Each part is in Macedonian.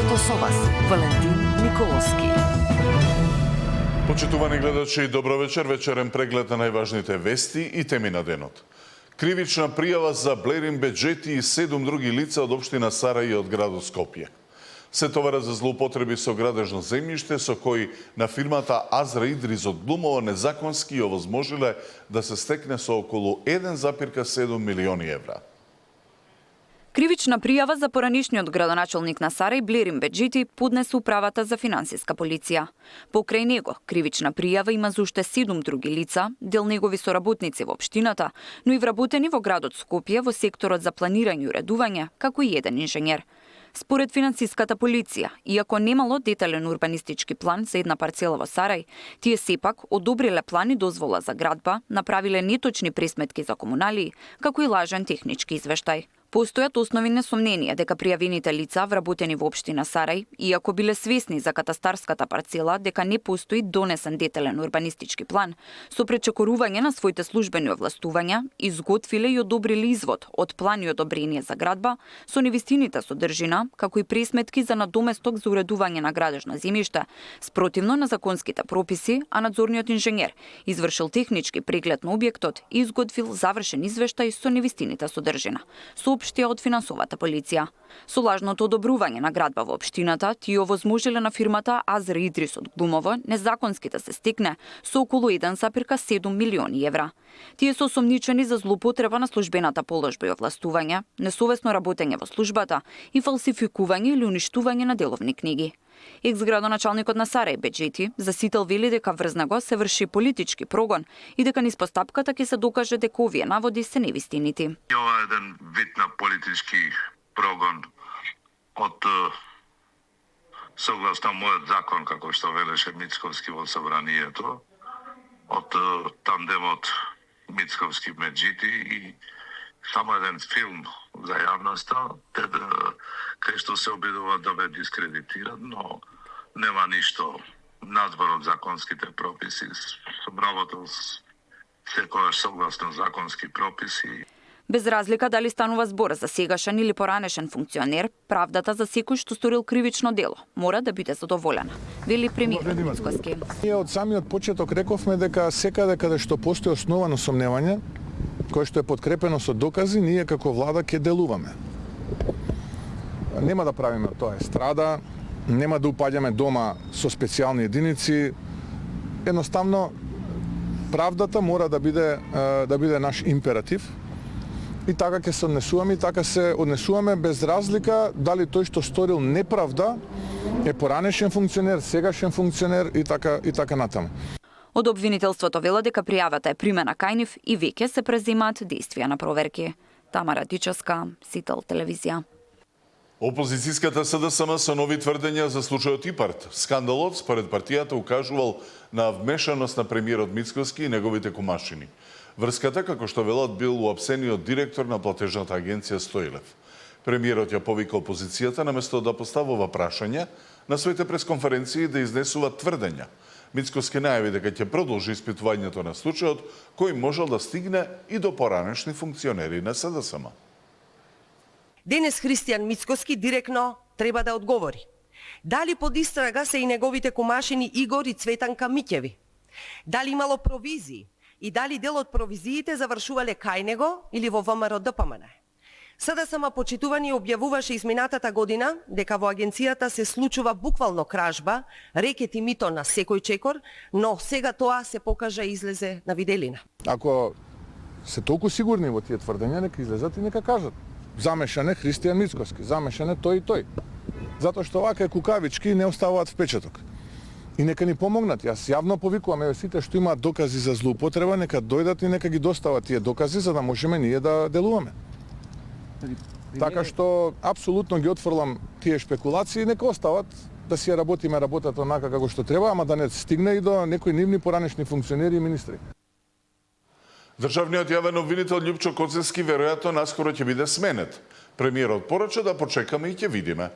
студиото со вас, Валентин Николовски. Почитувани гледачи, добро вечер. Вечерен преглед на најважните вести и теми на денот. Кривична пријава за Блерин Беџети и 7 други лица од општина Сарај и од градот Скопје. Се товара за злоупотреби со градежно земјиште, со кои на фирмата Азра Идрис од Глумово незаконски ја овозможиле да се стекне со околу 1,7 милиони евра. Кривична пријава за поранишниот градоначалник на Сарај Блерин Беџети поднесе управата за финансиска полиција. Покрај него, кривична пријава има за уште 7 други лица, дел негови соработници во општината, но и вработени во градот Скопје во секторот за планирање и уредување, како и еден инженер. Според финансиската полиција, иако немало детален урбанистички план за една парцела во Сарај, тие сепак одобриле план и дозвола за градба, направиле неточни пресметки за комуналии, како и лажен технички извештај. Постојат основни несомненија дека пријавените лица вработени во општина Сарај, иако биле свесни за катастарската парцела дека не постои донесен детален урбанистички план, со пречекорување на своите службени овластувања, изготвиле и одобрили извод од план и одобрение за градба со невистинита содржина, како и пресметки за надоместок за уредување на градежно земјиште, спротивно на законските прописи, а надзорниот инженер извршил технички преглед на објектот и изготвил завршен извештај со невистинита содржина, соопштија од финансовата полиција. Со лажното одобрување на градба во општината, тие овозможиле на фирмата Азра Идрис од Глумово незаконски да се стекне со околу 1,7 милиони евра. Тие се осомничени за злоупотреба на службената положба и овластување, несовесно работење во службата и фалсификување или уништување на деловни книги. Екс-градоначалникот на Сарај Беџети засител вели дека врз него се врши политички прогон и дека низ постапката ќе се докаже дека овие наводи се невистинити. Ова е еден вид на политички прогон од согласно мојот закон, како што велеше Мицковски во собранието, од тандемот Мицковски Беџети и само еден филм за јавноста, кај што се обидуваат да ве дискредитират, но нема ништо надвор од законските прописи. Собравото секогаш согласно законски прописи. Без разлика дали станува збор за сегашен или поранешен функционер, правдата за секој што сторил кривично дело мора да биде задоволена, вели премиерот Мицковски. Ние од самиот почеток рековме дека секаде каде што постои основано сомневање, кое што е подкрепено со докази, ние како влада ќе делуваме. Нема да правиме тоа естрада, нема да упаѓаме дома со специјални единици. Едноставно, правдата мора да биде наш императив и така ќе се однесуваме, и така се однесуваме без разлика дали тој што сторил неправда е поранешен функционер, сегашен функционер и така натаму. Од обвинителството вела дека пријавата е примена кај нив и веќе се преземаат действија на проверки. Тамара Дичевска, Сител телевизија. Опозицијската СДСМ со нови тврдења за случајот ИПАРТ. Скандалот според партијата укажувал на вмешаност на премиерот Мицковски и неговите комашини. Врската, како што велат, бил уапсениот директор на платежната агенција Стоилев. Премиерот ја повика опозицијата наместо да поставува прашања на своите пресконференции да изнесува тврдења. Мицковски најави дека ќе продолжи испитувањето на случајот, кој можел да стигне и до поранешни функционери на СДСМ. Денес Христијан Мицковски директно треба да одговори. Дали под истрага се и неговите комашини Игор и Цветанка Миќеви? Дали имало провизии? И дали дел од провизиите завршувале кај него или во ВМРО ДПМН? СДСМ почитувани објавуваше изминатата година дека во агенцијата се случува буквално кражба, рекет и мито на секој чекор, но сега тоа се покажа и излезе на виделина. Ако се толку сигурни во тие тврдења, нека излезат и нека кажат. Замешан е Христијан Мицковски, замешан е тој и тој. Затоа што вака кукавички не оставаат впечаток. И нека ни помогнат. Јас јавно повикувам сите што имаат докази за злоупотреба, нека дојдат и нека ги достават тие докази за да можеме ние да делуваме. Така што апсолутно ги отфрлам тие шпекулации, нека остават да си ја работиме работата онака како што треба, ама да не стигне и до некои нивни поранешни функционери и министри. Државниот јавен обвинител Љупчо Коцевски веројатно наскоро ќе биде сменет. Премиерот порача да почекаме и ќе видиме.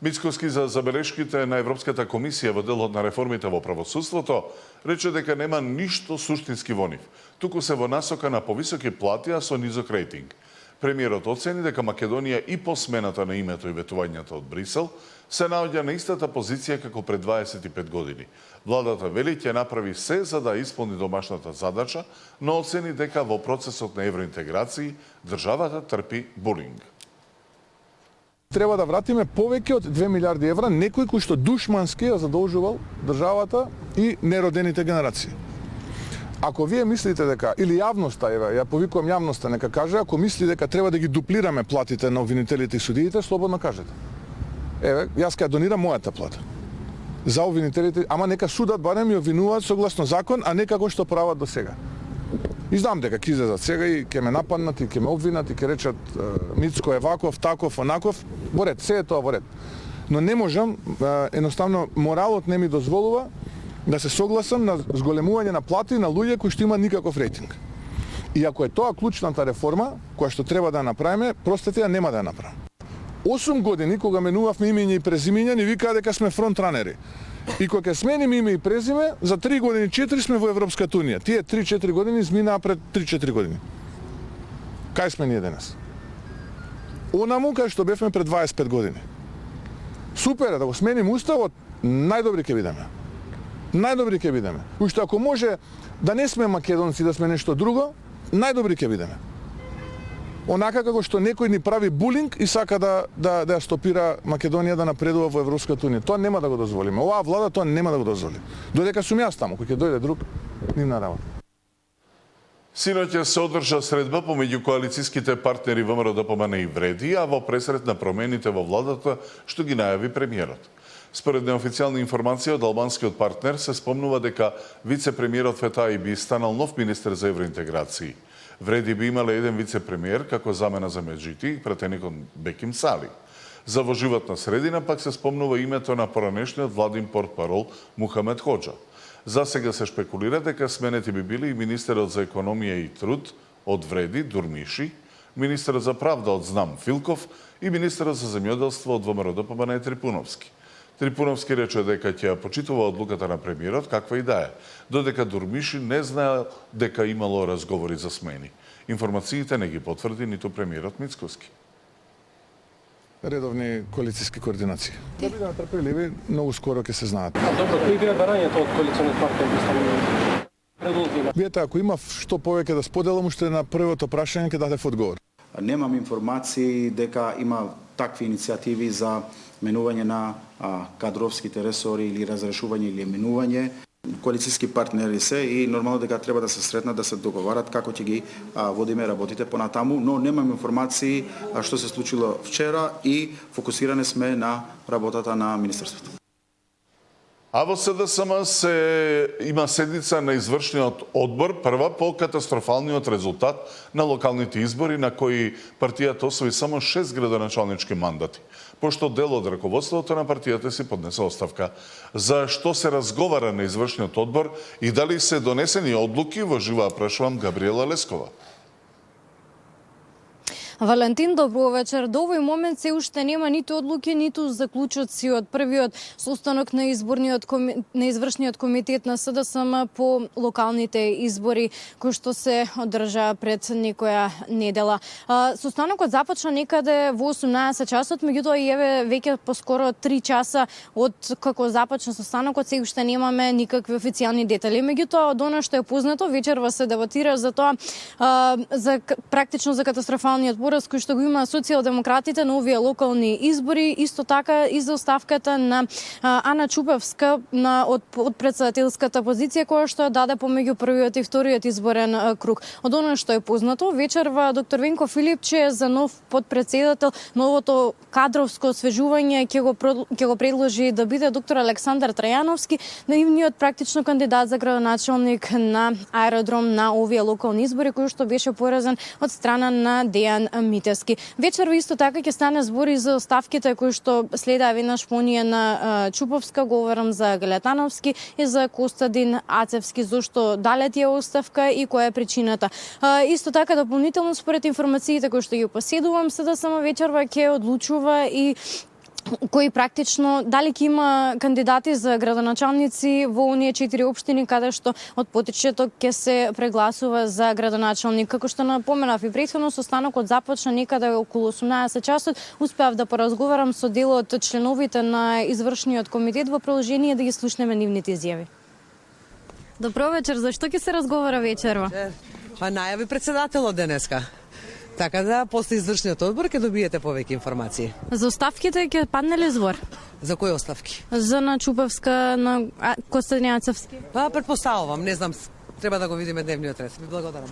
Мицковски за забелешките на Европската комисија во делот на реформите во правосудството рече дека нема ништо суштински во нив, туку се во насока на повисоки плати, а со низок рейтинг. Премиерот оцени дека Македонија и по смената на името и ветувањето од Брисел се наоѓа на истата позиција како пред 25 години. Владата вели ќе направи се за да исполни домашната задача, но оцени дека во процесот на евроинтеграција државата трпи булинг. Треба да вратиме повеќе од 2 милиарди евра некој кој што душмански ја задолжувал државата и неродените генерации. Ако вие мислите дека, или јавноста, ја повикувам јавноста, нека каже, ако мисли дека треба да ги дуплираме платите на обвинителите и судиите, слободно кажете. Еве, јас ќе донирам мојата плата. За обвинителите, ама нека судат барем ја обвинуваат согласно закон, а не како што прават до сега. И знам дека ќе излезат сега и ќе ме нападнат и ќе ме обвинат и ќе речат Мицко е ваков, таков, онаков. Во ред, се е тоа во ред. Но не можам, едноставно моралот не ми дозволува да се согласам на зголемување на плати на луѓе кои што имаат никаков рейтинг. И ако е тоа клучната реформа, која што треба да ја направиме, простете ја нема да ја направам. 8 години, кога менувавме имење и презимења, ни викаа дека сме фронтранери. И кога ќе смениме име и презиме, за 3 години, 4 сме во Европската Унија. Тие 3-4 години изминаа пред 3-4 години. Кај сме ние денес? Онаму кај што бевме пред 25 години. Супер е да го смениме уставот, најдобри ќе бидеме. Најдобри ќе бидеме. Уште ако може да не сме македонци, да сме нешто друго, најдобри ќе бидеме. Онака како што некој ни прави булинг и сака да ја стопира Македонија да напредува во Европската Унија. Тоа нема да го дозволиме. Оваа влада тоа нема да го дозволи. Додека сум јас таму, кој ќе дојде друг, нивна работа. Синоќа се одржа средба помеѓу коалицијските партнери ВМРО-ДПМН и Вреди, а во пресрет на промените во владата што ги најави премиерот. Според неофицијални информации од албанскиот партнер се спомнува дека вице-премиерот Фетаи би станал нов министер за евроинтеграција. Вреди би имале еден вице-премиер како замена за Меджити, пратеникот Беким Сали. За во животна средина пак се спомнува името на поранешниот владин портпарол Мухамед Хоџа. За сега се шпекулира дека сменети би били и министерот за економија и труд од Вреди Дурмиши, министерот за правда од Знам Филков и министерот за земјоделство од ВМРО-ДПМН Трипуновски. Трипуновски рече дека ќе ја почитува одлуката на премиерот каква и да е, додека Дурмиши не знае дека имало разговори за смени. Информациите не ги потврди ниту премиерот Мицкоски. Редовни коалицијски координации. Да бидеме трпеливи, многу скоро ќе се знаат. Добро, кои беа барањата од коалиционот партија да станат предолги? Видете, ако има што повеќе да споделам, уште на првото прашање ќе дадев одговор. Немам информации дека има такви иницијативи за менување на кадровските ресори или разрешување или менување. Коалицијски партнери се и нормално дека треба да се сретнат, да се договарат како ќе ги водиме работите понатаму, но немам информации што се случило вчера и фокусиране сме на работата на Министерството. А во СДСМ има седница на извршниот одбор, прва по катастрофалниот резултат на локалните избори на кои партијата освои само 6 градоначалнички мандати, пошто дел од раководството на партијата си поднесе оставка. За што се разговара на извршниот одбор и дали се донесени одлуки, во живо прашувам Габриела Лескова. Валентин, добро вечер. До овој момент се уште нема ниту одлуки, ниту заклучоци од првиот состанок на извршниот комитет на СДСМ по локалните избори кои што се одржа пред некоја недела. Состанокот започна некаде во 18 часот, меѓутоа и еве веќе поскоро 3 часа од како започна состанокот се уште немаме никакви официјални детали. Меѓутоа од она што е познато, вечерва се дебатира за тоа практично за катастрофалниот поraz кој што го има социјалдемократите на овие локални избори, исто така и за оставката на Ана Чупевска од претседателската позиција која што даде помеѓу првиот и вториот изборен круг. Од она што е познато, вечерва доктор Венко Филипче за нов подпредседател, новото кадровско освежување ќе го предложи да биде доктор Александар Трајановски, наивниот практично кандидат за градоначалник на аеродром на овие локални избори кој што беше поразен од страна на Дејан Митевски. Вечерва исто така ќе стане збори за оставките кои што следаа веднаш по оние на Чуповска, говорам за Галетановски и за Костадин Ацевски, зошто дале тие оставка и која е причината. Исто така дополнително според информациите кои што ги поседувам, СДСМ вечерва ќе одлучува и кои практично дали ќе има кандидати за градоначалници во оние 4 општини каде што од потечеток ќе се прегласува за градоначалник. Како што напоменав и претходно, состанокот започна некаде околу 18 часот. Успеав да поразговарам со дел од членовите на извршниот комитет во продолжение да ги слушнеме нивните изјави. Добро вечер, зашто ќе се разговара вечерва? Па најави председателот денеска. Така да, после извршниот одбор ќе добиете повеќе информации. За оставките ќе падне ли збор? За кои оставки? За на Чупевска, на Костадинјацевски? Па, претпоставувам, не знам, треба да го видиме дневниот ред. Ви благодарам.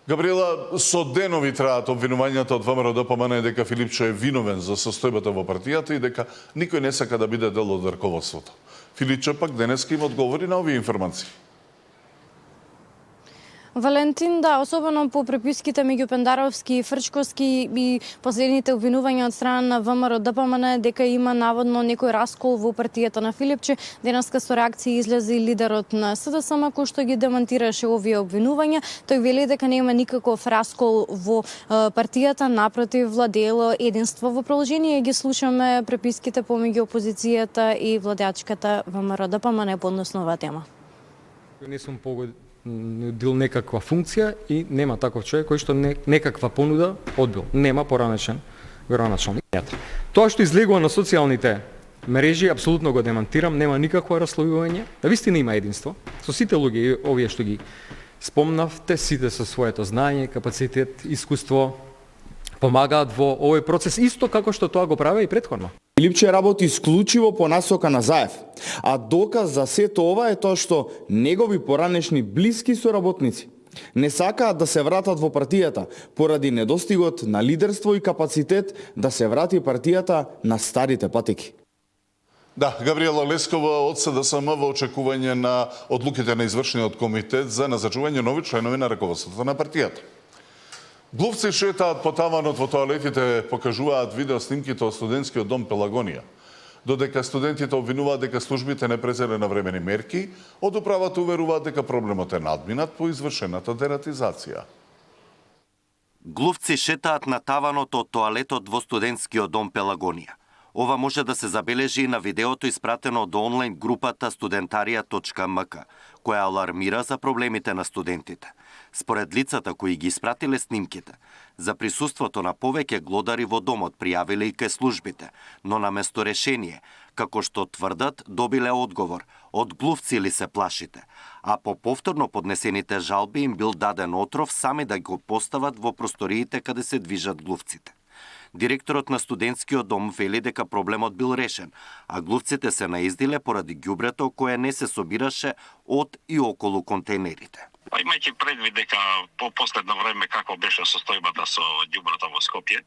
Габриела, со денови траат обвинувањата од ВМРО ДПМН дека Филипче е виновен за состојбата во партијата и дека никој не сака да биде дел од раководството. Филипче пак денеска им одговори на овие информации. Валентин, да, особено по преписките меѓу Пендаровски и Фрчковски и последните обвинувања од страна на ВМРО ДПМН дека има наводно некој раскол во партијата на Филипче. Денеска со реакции излезе и лидерот на СДСМ кој што ги демонтираше овие обвинувања. Тој вели дека нема никаков раскол во партијата, напротив владеело единство. Во продолжение ги слушаме преписките помеѓу опозицијата и владеачката ВМРО ДПМН по односно оваа тема. Не сум нудил некаква функција и нема таков човек кој што некаква понуда одбил. Нема поранешен градоначалник. Тоа што излегува на социјалните мрежи, апсолутно го демонтирам, нема никакво раслојување. Навистина има единство. Со сите луѓе, овие што ги спомнавте, сите со своето знаење, капацитет, искуство, помагаат во овој процес, исто како што тоа го праве и претходно. Филипче работи исклучиво по насока на Заев, а доказ за сето ова е тоа што негови поранешни блиски соработници не сакаат да се вратат во партијата поради недостигот на лидерство и капацитет да се врати партијата на старите патеки. Да, Габриела Лескова од СДСМ во очекување на одлуките на извршниот комитет за назначување нови членови на раководството на партијата. Глувци шетаат по таванот во тоалетите, покажуваат видео снимките од студентскиот дом Пелагонија. Додека студентите обвинуваат дека службите не презеле навремени мерки, од управата уверуваат дека проблемот е надминат по извршената дератизација. Глувци шетаат на таванот од тоалетот во студентскиот дом Пелагонија. Ова може да се забележи и на видеото испратено од онлайн групата studentarija.mk, која алармира за проблемите на студентите. Според лицата кои ги испратиле снимките, за присуството на повеќе глодари во домот пријавиле и кај службите, но наместо решение, како што тврдат, добиле одговор: од глувци ли се плашите? А по повторно поднесените жалби им бил даден отров сами да го постават во просториите каде се движат глувците. Директорот на студентскиот дом вели дека проблемот бил решен, а глувците се наиздиле поради ѓубрето кое не се собираше од и околу контейнерите. Имајќи предвид дека по последно време како беше состојбата со ѓубрето во Скопје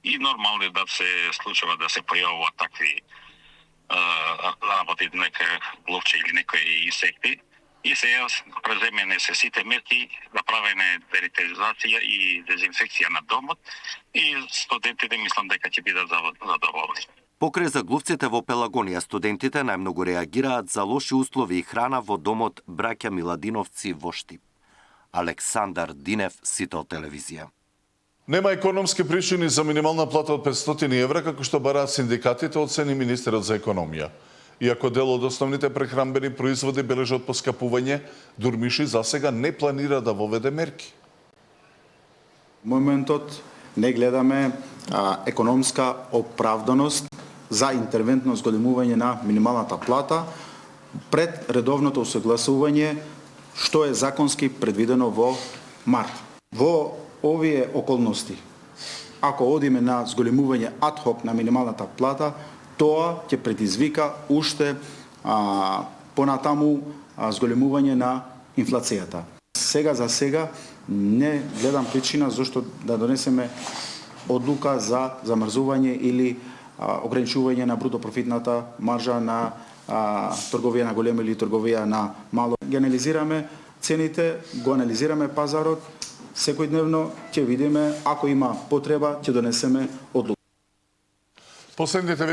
и нормално да се случува да се појавуваат такви работи, нека глувче или некои инсекти, и сега преземени се сите мерки, направене дератизација и дезинфекција на домот и студентите мислам дека ќе бидат задоволни. Покрај заглувците во Пелагонија, студентите најмногу реагираат за лоши услови и храна во домот браќа Миладиновци во Штип. Александар Динев, Сител телевизија. Нема економски причини за минимална плата од 500 евра, како што бараат синдикатите, оцени министерот за економија. Иако дел од основните прехранбени производи бележат поскапување, Дурмиши засега не планира да воведе мерки. Моментот не гледаме економска оправданост за интервентно зголемување на минималната плата пред редовното усогласување што е законски предвидено во март. Во овие околности, ако одиме на зголемување адхок на минималната плата, тоа ќе предизвика уште понатаму зголемување на инфлацијата. Сега за сега не гледам причина зашто да донесеме одлука за замрзување или ограничување на бруто профитната маржа на трговија на големо или трговија на мало. Ги анализираме цените, го анализираме пазарот, секојдневно ќе видиме, ако има потреба, ќе донесеме одлука. Последните